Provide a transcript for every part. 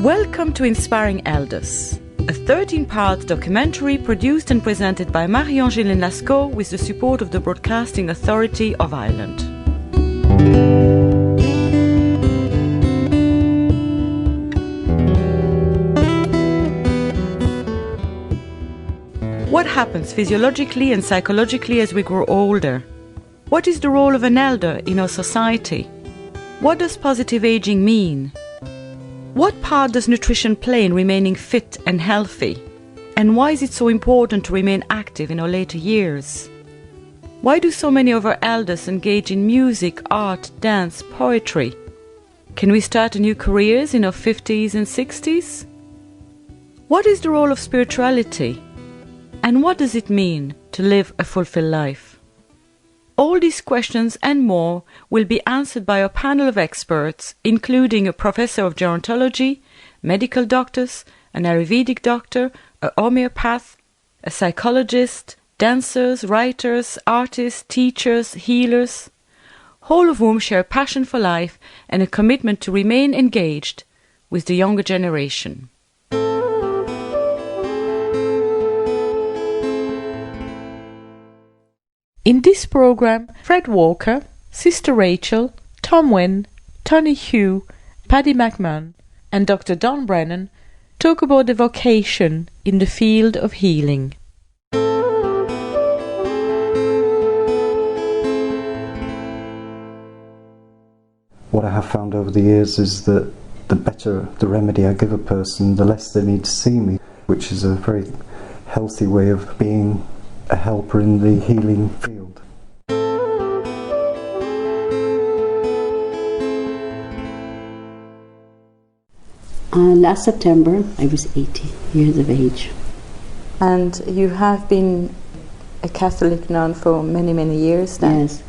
Welcome to Inspiring Elders, a 13-part documentary produced and presented by Marie-Angèle Lascaux with the support of the Broadcasting Authority of Ireland. What happens physiologically and psychologically as we grow older? What is the role of an elder in our society? What does positive aging mean? What part does nutrition play in remaining fit and healthy? And why is it so important to remain active in our later years? Why do so many of our elders engage in music, art, dance, poetry? Can we start new careers in our 50s and 60s? What is the role of spirituality? And what does it mean to live a fulfilled life? All these questions and more will be answered by a panel of experts, including a professor of gerontology, medical doctors, an Ayurvedic doctor, a homeopath, a psychologist, dancers, writers, artists, teachers, healers, all of whom share a passion for life and a commitment to remain engaged with the younger generation. In this program, Fred Walker, Sister Rachel, Tom Wynn, Tony Hughes, Paddy Mac Mahon and Dr. Don Brennan talk about the vocation in the field of healing. What I have found over the years is that the better the remedy I give a person, the less they need to see me, which is a very healthy way of being a helper in the healing field. Last September I was 80 years of age. And you have been a Catholic nun for many, many years now? Yes.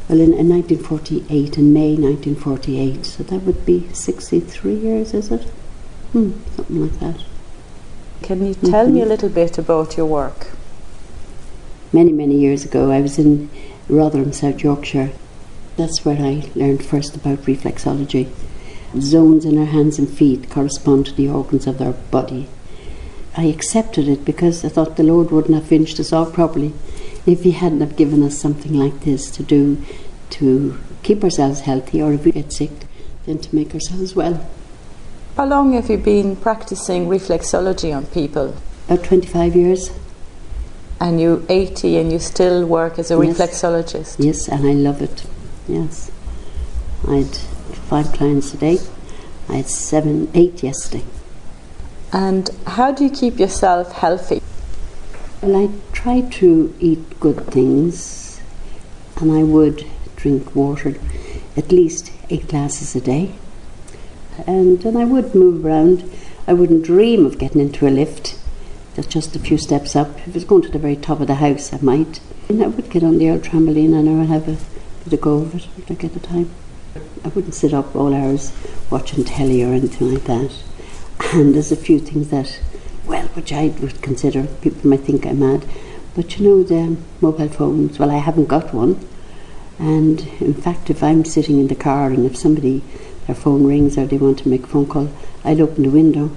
Well, in 1948, in May 1948, so that would be 63 years, is it? Something like that. Can you tell me a little bit about your work? Many, many years ago, I was in Rotherham, South Yorkshire. That's where I learned first about reflexology. Zones in our hands and feet correspond to the organs of our body. I accepted it because I thought the Lord wouldn't have finished us off properly if He hadn't have given us something like this to do to keep ourselves healthy, or if we get sick, then to make ourselves well. How long have you been practicing reflexology on people? About 25 years. And you're 80 and you still work as a reflexologist? Yes, and I love it. Yes. I had 5 clients today. I had 8 yesterday. And how do you keep yourself healthy? Well, I try to eat good things, and I would drink water at least 8 glasses a day. And then I would move around. I wouldn't dream of getting into a lift. That's just a few steps up. If it was going to the very top of the house, I might. And I would get on the old trampoline and I would have a bit of go of it if I get the time. I wouldn't sit up all hours watching telly or anything like that. And there's a few things that, well, which I would consider, people might think I'm mad, but you know, the mobile phones, well, I haven't got one. And in fact, if I'm sitting in the car and if somebody, their phone rings or they want to make a phone call, I'd open the window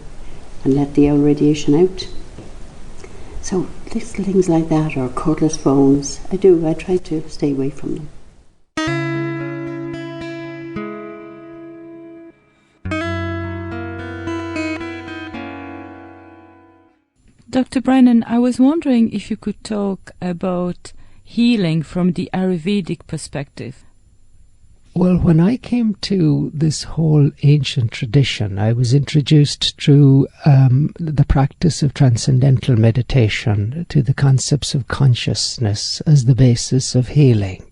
and let the old radiation out. So little things like that, or cordless phones, I try to stay away from them. Dr. Brennan, I was wondering if you could talk about healing from the Ayurvedic perspective. Well, when I came to this whole ancient tradition, I was introduced through the practice of transcendental meditation to the concepts of consciousness as the basis of healing.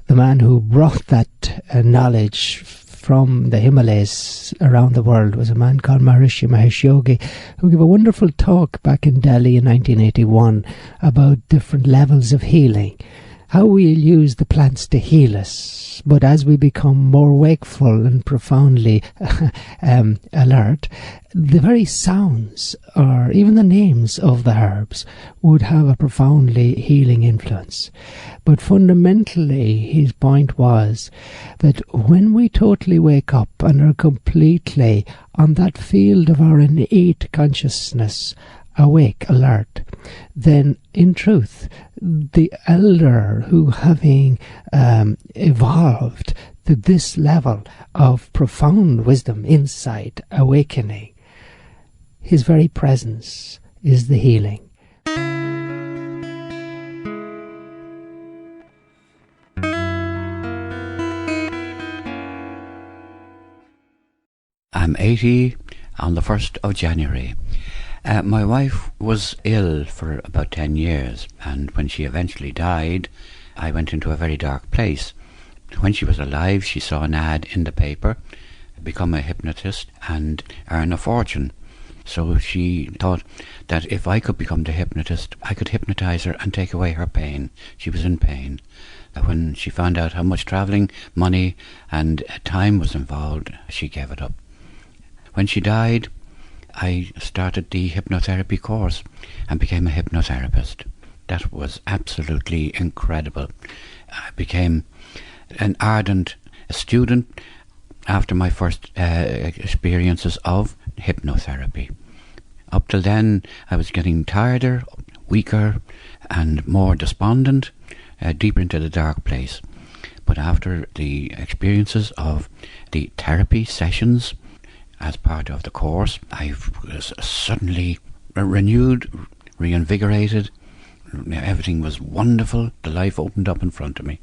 The man who brought that knowledge from the Himalayas around the world was a man called Maharishi Mahesh Yogi, who gave a wonderful talk back in Delhi in 1981 about different levels of healing. how we'll use the plants to heal us. But as we become more wakeful and profoundly alert, the very sounds or even the names of the herbs would have a profoundly healing influence. But fundamentally, his point was that when we totally wake up and are completely on that field of our innate consciousness, awake, alert, then in truth, the elder who, having evolved to this level of profound wisdom, insight, awakening, his very presence is the healing. I'm 80 on the 1st of January. My wife was ill for about 10 years, and when she eventually died, I went into a very dark place. When she was alive, she saw an ad in the paper, become a hypnotist and earn a fortune. So she thought that if I could become the hypnotist, I could hypnotize her and take away her pain. She was in pain. When she found out how much travelling, money and time was involved, she gave it up. When she died, I started the hypnotherapy course and became a hypnotherapist. That was absolutely incredible. I became an ardent student after my first experiences of hypnotherapy. Up till then, I was getting tireder, weaker, and more despondent, deeper into the dark place. But after the experiences of the therapy sessions, as part of the course, I was suddenly renewed, reinvigorated. Everything was wonderful. The life opened up in front of me.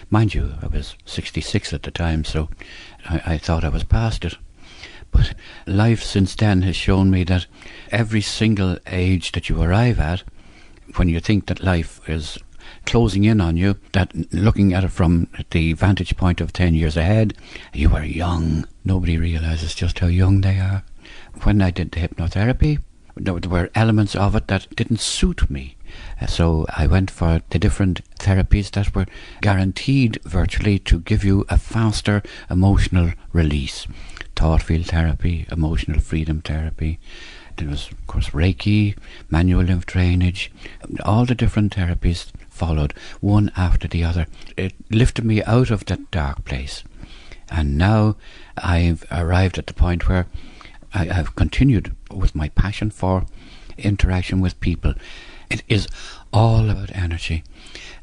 Mind you, I was 66 at the time, so I thought I was past it. But life since then has shown me that every single age that you arrive at, when you think that life is closing in on you, that looking at it from the vantage point of 10 years ahead, you are young. Nobody realises just how young they are. When I did the hypnotherapy, there were elements of it that didn't suit me. So I went for the different therapies that were guaranteed virtually to give you a faster emotional release. Thought field therapy, emotional freedom therapy. There was, of course, Reiki, manual lymph drainage. All the different therapies followed, one after the other. It lifted me out of that dark place. And now I've arrived at the point where I have continued with my passion for interaction with people. It is all about energy,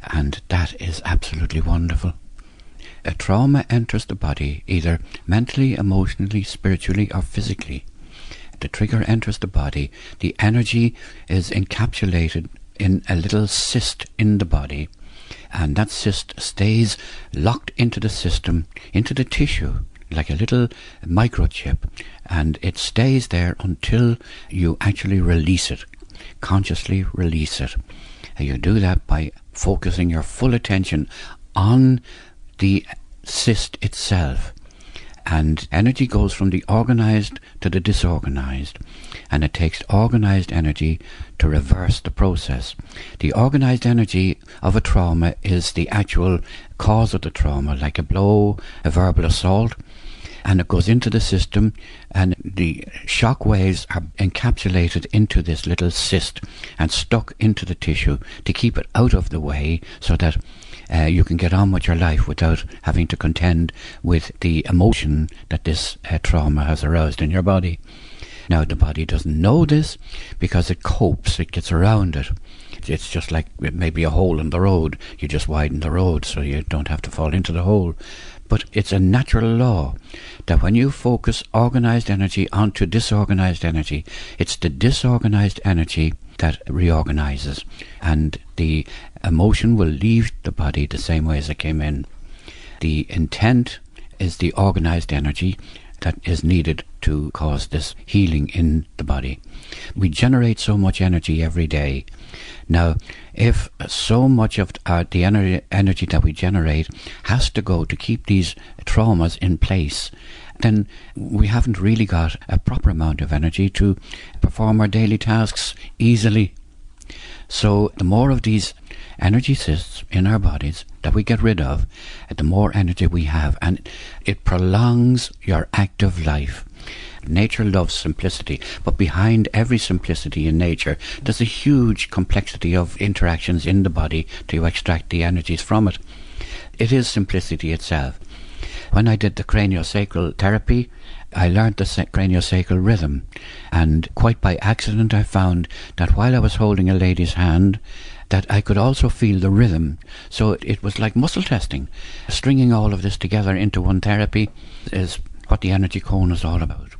and that is absolutely wonderful. A trauma enters the body either mentally, emotionally, spiritually, or physically. The trigger enters the body. The energy is encapsulated in a little cyst in the body, and that cyst stays locked into the system, into the tissue, like a little microchip, and it stays there until you actually release it, consciously release it. And you do that by focusing your full attention on the cyst itself. And energy goes from the organized to the disorganized, and it takes organized energy to reverse the process. The organized energy of a trauma is the actual cause of the trauma, like a blow, a verbal assault, and it goes into the system, and the shock waves are encapsulated into this little cyst and stuck into the tissue to keep it out of the way, so that you can get on with your life without having to contend with the emotion that this trauma has aroused in your body. Now, the body doesn't know this because it copes, it gets around it. It's just like maybe a hole in the road. You just widen the road so you don't have to fall into the hole. But it's a natural law that when you focus organized energy onto disorganized energy, it's the disorganized energy that reorganizes, and the emotion will leave the body the same way as it came in. The intent is the organized energy that is needed to cause this healing in the body. We generate so much energy every day. Now, if so much of the energy that we generate has to go to keep these traumas in place, then we haven't really got a proper amount of energy to perform our daily tasks easily. So the more of these energy cysts in our bodies that we get rid of, the more energy we have, and it prolongs your active life. Nature loves simplicity, but behind every simplicity in nature there's a huge complexity of interactions in the body to extract the energies from it. It is simplicity itself. When I did the craniosacral therapy, I learned the craniosacral rhythm, and quite by accident I found that while I was holding a lady's hand, that I could also feel the rhythm. So it was like muscle testing. Stringing all of this together into one therapy is what the energy cone is all about.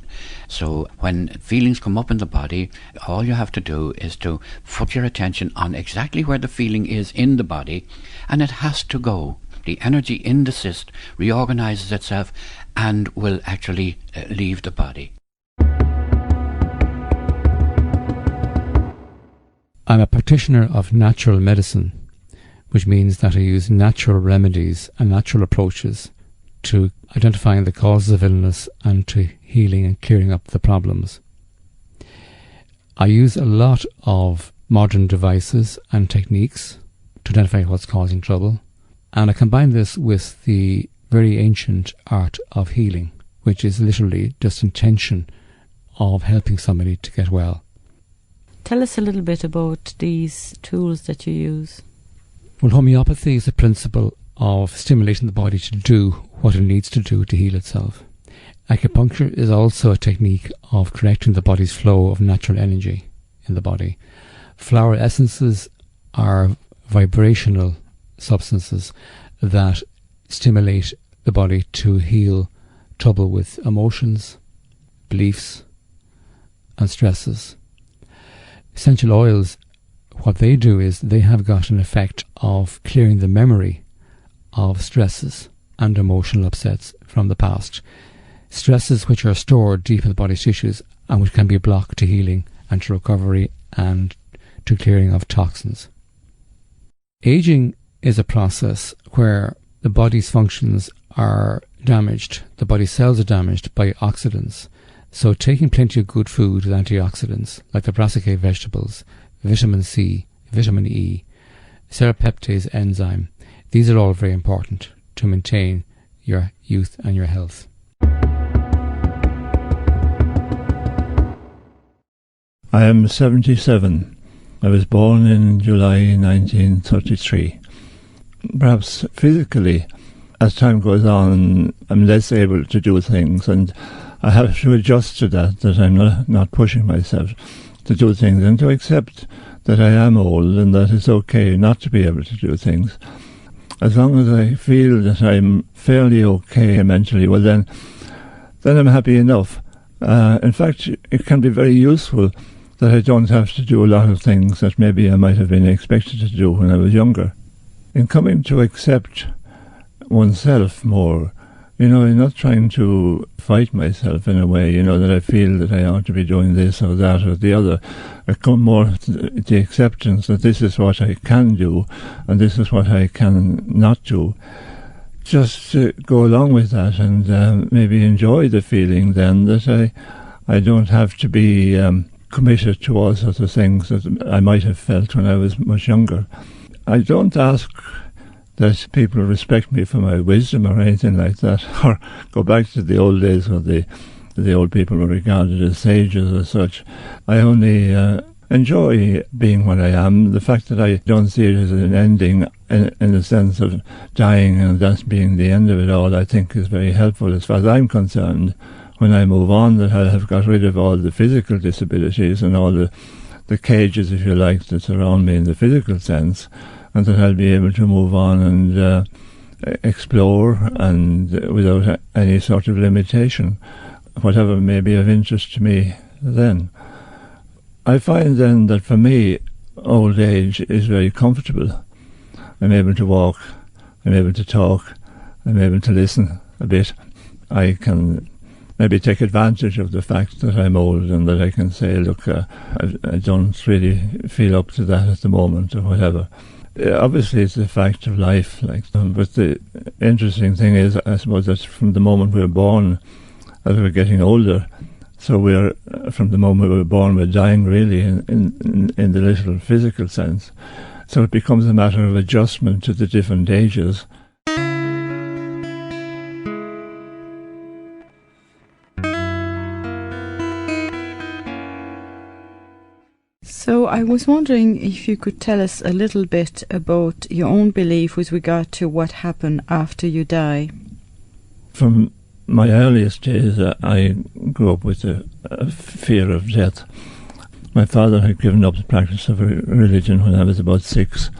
So when feelings come up in the body, all you have to do is to put your attention on exactly where the feeling is in the body, and it has to go. The energy in the cyst reorganizes itself and will actually leave the body. I'm a practitioner of natural medicine, which means that I use natural remedies and natural approaches to identifying the causes of illness and to healing and clearing up the problems. I use a lot of modern devices and techniques to identify what's causing trouble, and I combine this with the very ancient art of healing, which is literally just intention of helping somebody to get well. Tell us a little bit about these tools that you use. Well, homeopathy is a principle of stimulating the body to do what it needs to do to heal itself. Acupuncture is also a technique of correcting the body's flow of natural energy in the body. Flower essences are vibrational substances that stimulate the body to heal trouble with emotions, beliefs, and stresses. Essential oils, what they do is they have got an effect of clearing the memory of stresses and emotional upsets from the past. Stresses which are stored deep in the body's tissues and which can be a block to healing and to recovery and to clearing of toxins. Aging is a process where the body's functions are damaged, the body's cells are damaged by oxidants. So taking plenty of good food with antioxidants, like the brassicaceae vegetables, vitamin C, vitamin E, serrapeptase enzyme, these are all very important to maintain your youth and your health. I am 77. I was born in July 1933. Perhaps physically, as time goes on, I'm less able to do things, and I have to adjust to that I'm not pushing myself to do things, and to accept that I am old and that it's okay not to be able to do things. As long as I feel that I'm fairly okay mentally, well then I'm happy enough. In fact, it can be very useful that I don't have to do a lot of things that maybe I might have been expected to do when I was younger. In coming to accept oneself more, I'm not trying to fight myself in a way, that I feel that I ought to be doing this or that or the other. I come more to the acceptance that this is what I can do and this is what I can not do. Just to go along with that and maybe enjoy the feeling then that I don't have to be committed to all sorts of things that I might have felt when I was much younger. I don't ask that people respect me for my wisdom or anything like that, or go back to the old days where the old people were regarded as sages or such. I only enjoy being what I am. The fact that I don't see it as an ending in the sense of dying and that being the end of it all, I think is very helpful as far as I'm concerned. When I move on, that I'll have got rid of all the physical disabilities and all the cages, if you like, that surround me in the physical sense, and that I'll be able to move on and explore and without any sort of limitation, whatever may be of interest to me then. I find then that for me, old age is very comfortable. I'm able to walk, I'm able to talk, I'm able to listen a bit. I can maybe take advantage of the fact that I'm old and that I can say, look, I don't really feel up to that at the moment or whatever. Obviously, it's a fact of life, but the interesting thing is, I suppose, that from the moment we're born, as we're getting older, so from the moment we were born, we're dying really in the literal physical sense. So it becomes a matter of adjustment to the different ages. So I was wondering if you could tell us a little bit about your own belief with regard to what happened after you die. From my earliest days, I grew up with a fear of death. My father had given up the practice of religion when I was about 6.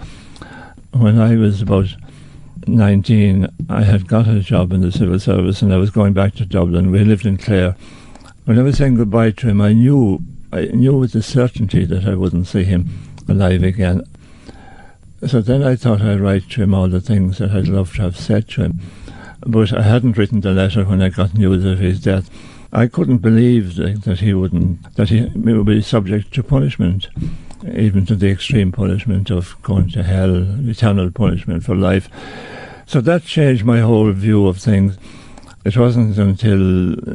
When I was about 19, I had got a job in the civil service and I was going back to Dublin. We lived in Clare. When I was saying goodbye to him, I knew with a certainty that I wouldn't see him alive again. So then I thought I'd write to him all the things that I'd love to have said to him. But I hadn't written the letter when I got news of his death. I couldn't believe that he would be subject to punishment, even to the extreme punishment of going to hell, eternal punishment for life. So that changed my whole view of things. It wasn't until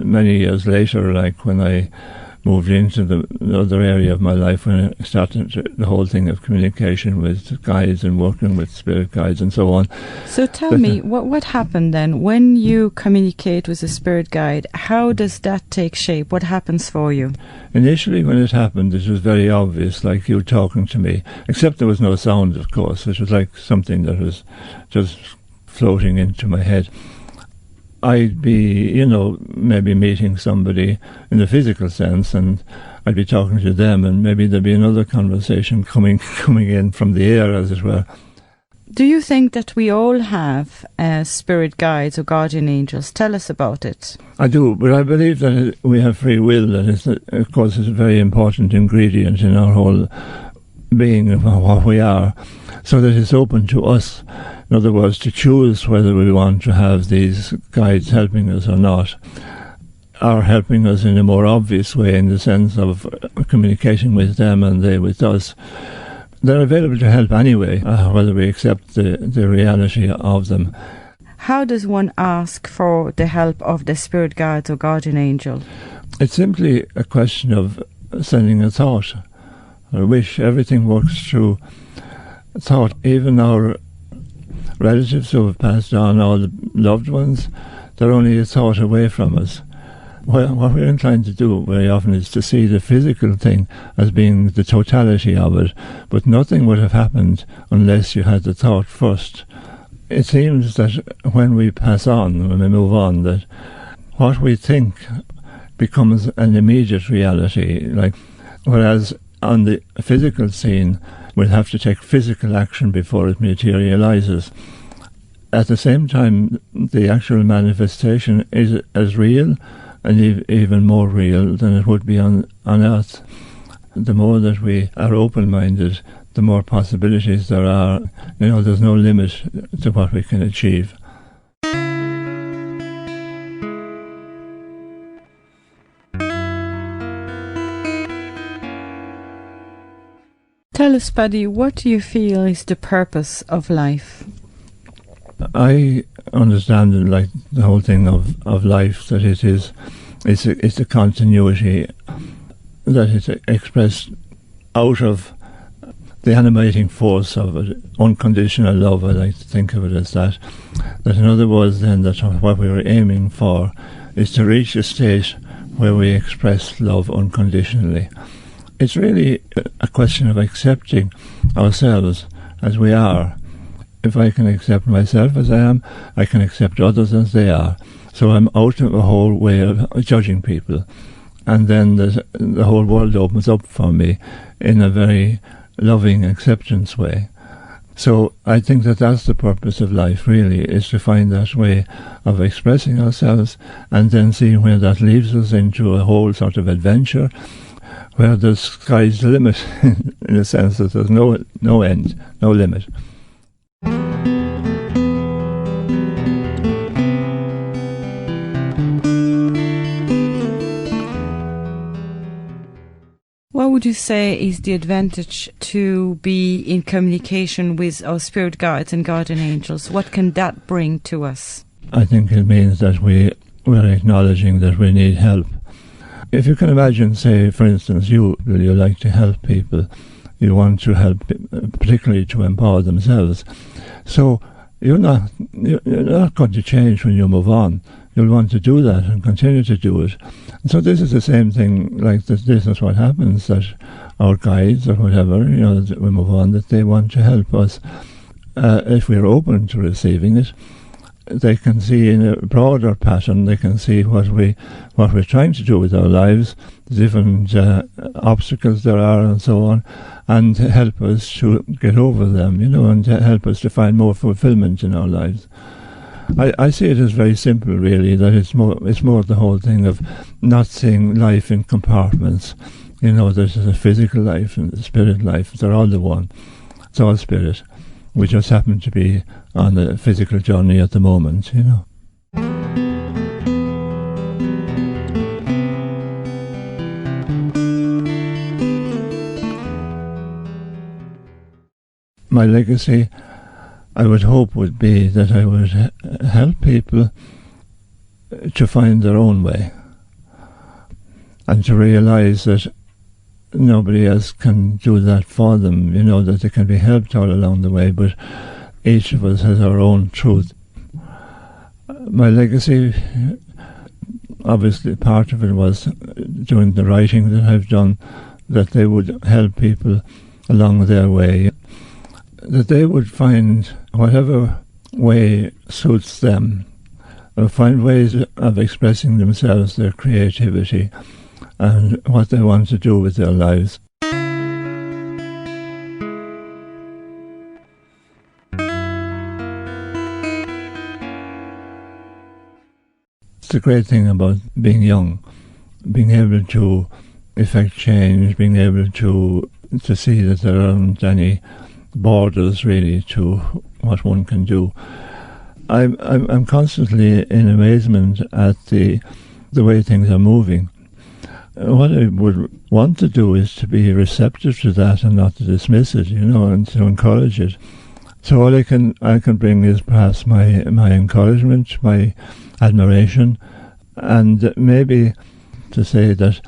many years later, like when I moved into the other area of my life, when I started the whole thing of communication with guides and working with spirit guides and so on. So tell me, what happened then? When you communicate with a spirit guide, how does that take shape? What happens for you? Initially, when it happened, it was very obvious, like you talking to me, except there was no sound, of course. It was like something that was just floating into my head. I'd be, maybe meeting somebody in the physical sense, and I'd be talking to them, and maybe there'd be another conversation coming in from the air, as it were. Do you think that we all have spirit guides or guardian angels? Tell us about it. I do, but I believe that we have free will. That is, of course, is a very important ingredient in our whole being of what we are, so that it's open to us. In other words, to choose whether we want to have these guides helping us or not, or helping us in a more obvious way in the sense of communicating with them and they with us. They're available to help anyway, whether we accept the reality of them. How does one ask for the help of the spirit guides or guardian angel? It's simply a question of sending a thought, a wish. Everything works through thought. Even our relatives who have passed on, all the loved ones, they're only a thought away from us. What we're inclined to do very often is to see the physical thing as being the totality of it, but nothing would have happened unless you had the thought first. It seems that when we pass on, when we move on, that what we think becomes an immediate reality, whereas on the physical scene, we'll have to take physical action before it materializes. At the same time, the actual manifestation is as real and even more real than it would be on Earth. The more that we are open-minded, the more possibilities there are. There's no limit to what we can achieve. Tell us, Paddy, what do you feel is the purpose of life? I understand it like the whole thing of life, that it's a continuity, that it's expressed out of the animating force of it, unconditional love. I like to think of it as that. That in other words then, that what we were aiming for is to reach a state where we express love unconditionally. It's really a question of accepting ourselves as we are. If I can accept myself as I am, I can accept others as they are. So I'm out of a whole way of judging people. And then the whole world opens up for me in a very loving acceptance way. So I think that that's the purpose of life, really, is to find that way of expressing ourselves and then see where that leads us into a whole sort of adventure, where the sky's the limit, in the sense that there's no end, no limit. What would you say is the advantage to be in communication with our spirit guides and guardian angels? What can that bring to us? I think it means that we're acknowledging that we need help. If you can imagine, say, for instance, you like to help people. You want to help, particularly to empower themselves. So you're not going to change when you move on. You'll want to do that and continue to do it. And so this is the same thing, like this is what happens, that our guides or whatever, that we move on, that they want to help us. If we're open to receiving it, they can see in a broader pattern, they can see what we're trying to do with our lives, the different obstacles there are and so on, and help us to get over them, and to help us to find more fulfillment in our lives. I see it as very simple, really, that it's more the whole thing of not seeing life in compartments. There's a physical life and a spirit life. They're all the one. It's all spirit. We just happen to be on the physical journey at the moment, My legacy, I would hope, would be that I would help people to find their own way and to realise that nobody else can do that for them, that they can be helped all along the way, but each of us has our own truth. My legacy, obviously part of it was doing the writing that I've done, that they would help people along their way, that they would find whatever way suits them, or find ways of expressing themselves, their creativity, and what they want to do with their lives. It's the great thing about being young, being able to effect change, being able to see that there aren't any borders really to what one can do. I'm constantly in amazement at the way things are moving. What I would want to do is to be receptive to that and not to dismiss it, and to encourage it. So all I can bring is perhaps my encouragement, my admiration, and maybe to say that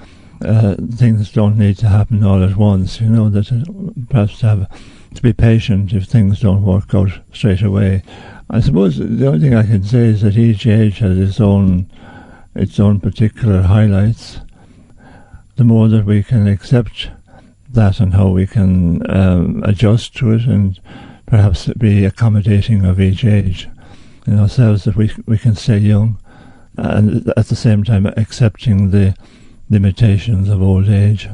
things don't need to happen all at once, that perhaps to be patient if things don't work out straight away. I suppose the only thing I can say is that each age has its own particular highlights. The more that we can accept that and how we can adjust to it and perhaps be accommodating of each age in ourselves, that we can stay young and at the same time accepting the limitations of old age.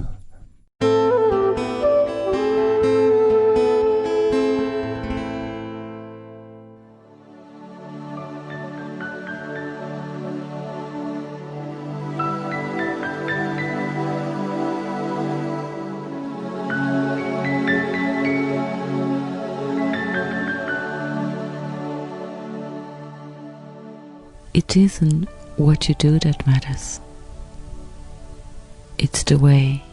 It isn't what you do that matters. It's the way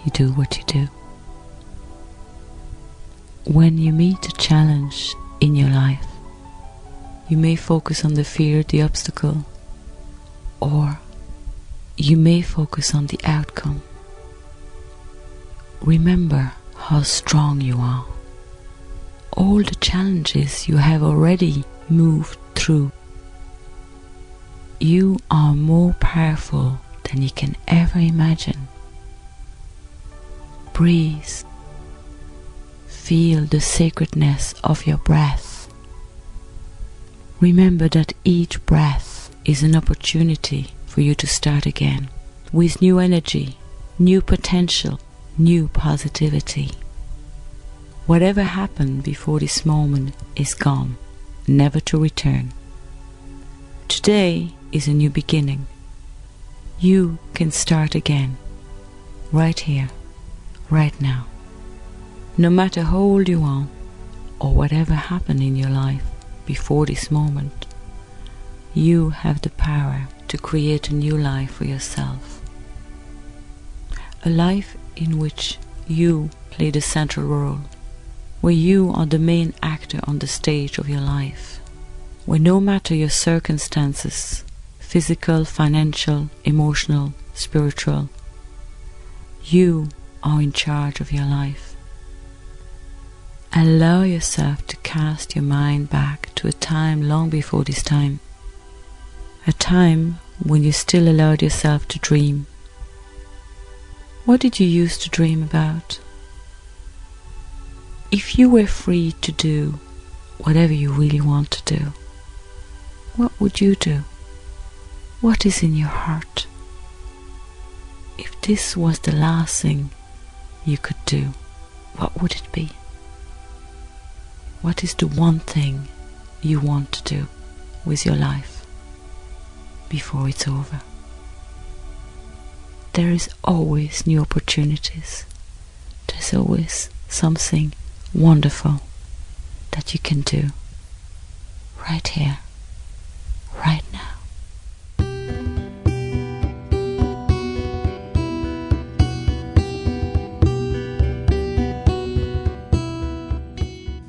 you do what you do. When you meet a challenge in your life, you may focus on the fear, the obstacle, or you may focus on the outcome. Remember how strong you are. All the challenges you have already moved through. You are more powerful than you can ever imagine. Breathe. Feel the sacredness of your breath. Remember that each breath is an opportunity for you to start again with new energy, new potential, new positivity. Whatever happened before this moment is gone, never to return. Today is a new beginning. You can start again, right here, right now. No matter how old you are, or whatever happened in your life before this moment, you have the power to create a new life for yourself. A life in which you play the central role, where you are the main actor on the stage of your life, where no matter your circumstances, physical, financial, emotional, spiritual, you are in charge of your life. Allow yourself to cast your mind back to a time long before this time. A time when you still allowed yourself to dream. What did you used to dream about? If you were free to do whatever you really want to do, what would you do? What is in your heart? If this was the last thing you could do, what would it be? What is the one thing you want to do with your life before it's over? There is always new opportunities. There's always something wonderful that you can do right here, right now.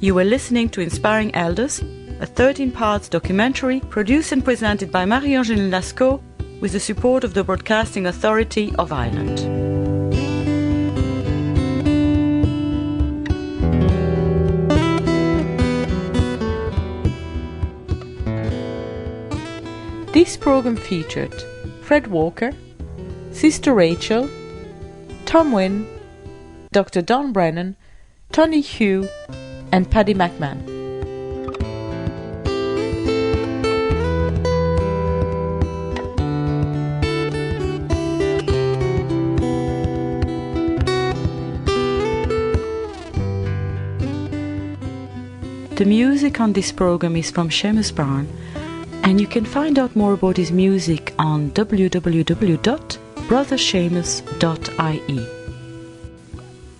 You were listening to Inspiring Elders, a 13-part documentary produced and presented by Marie-Angèle Lascaux with the support of the Broadcasting Authority of Ireland. This program featured Fred Walker, Sister Rachel, Tom Wynn, Dr. Don Brennan, Tony Hughes, and Paddy Mac Mahon. The music on this program is from Seamus Byrne, and you can find out more about his music on www.brotherseamus.ie.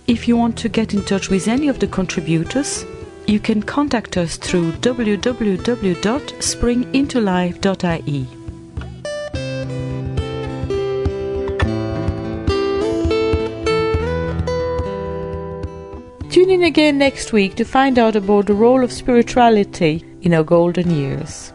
If you want to get in touch with any of the contributors, you can contact us through www.springintolife.ie. Tune in again next week to find out about the role of spirituality in our golden years.